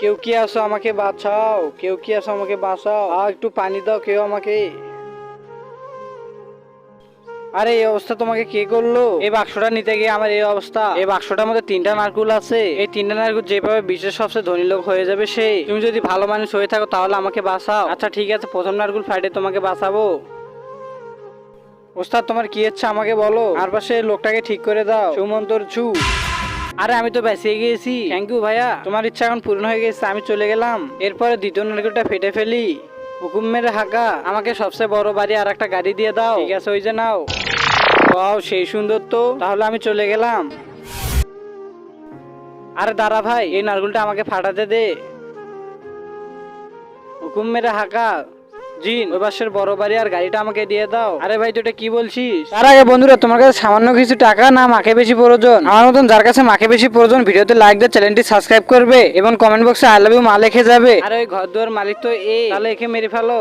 কেউ কি আসো আমাকে বাঁচাও, কেউ কি আসো আমাকে বাঁচাও, একটু পানি দাও কেউ আমাকে। আরে এই অবস্থা তোমাকে কে করলো? এই বাক্সটা নিতে গিয়ে আমার এই অবস্থা। এই বাক্সটার মধ্যে 3টা নারকুল আছে। এই 3টা নারকুল যেভাবে বিশ্বের সবচেয়ে ধনী লোক হয়ে যাবে সে। তুমি যদি ভালো মানুষ হয়ে থাকো তাহলে আমাকে বাঁচাও। আচ্ছা ঠিক আছে, প্রথম নারকুল ফাইটে তোমাকে বাঁচাবো। ওস্তাদ তোমার কি ইচ্ছা আমাকে বলো, আর পাশে লোকটাকে ঠিক করে দাও। সুমন্তর ছু। আরে আমি তো বেঁচে গিয়েছি, থ্যাংক ইউ ভাইয়া। তোমার ইচ্ছা এখন পূর্ণ হয়ে গেছে, আমি চলে গেলাম। এরপরে দ্বিতীয় নারকেলটা ফেটে ফেলি। হুকুম মেরে হাঁকা, আমাকে সবচেয়ে বড় বাড়ি আর একটা গাড়ি দিয়ে দাও। ঠিক আছে, ওই যে নাও। ওয়াও, সেই সুন্দর তো। তাহলে আমি চলে গেলাম। আরে দাঁড়া ভাই, এই নারকেলটা আমাকে ফাটাতে দে। হুকুম মেরে হাঁকা। জিন, ওই পাশের বড় বাড়ি আর গাড়িটা আমাকে দিয়ে দাও। আরে ভাই তুই এটা কি বলছিস? তার আগে বন্ধুরা, তোমার কাছে সামান্য কিছু টাকা না মাকে বেশি প্রয়োজন? আমার মতন যার কাছে মাকে বেশি প্রয়োজন ভিডিওতে লাইক দিয়ে চ্যানেলটি সাবস্ক্রাইব করবে এবং কমেন্ট বক্সে আই লাভ ইউ মা লিখে যাবে। আরে ওই ঘর দুয়ার মালিক তো তাহলে একে মেরে ফেলো।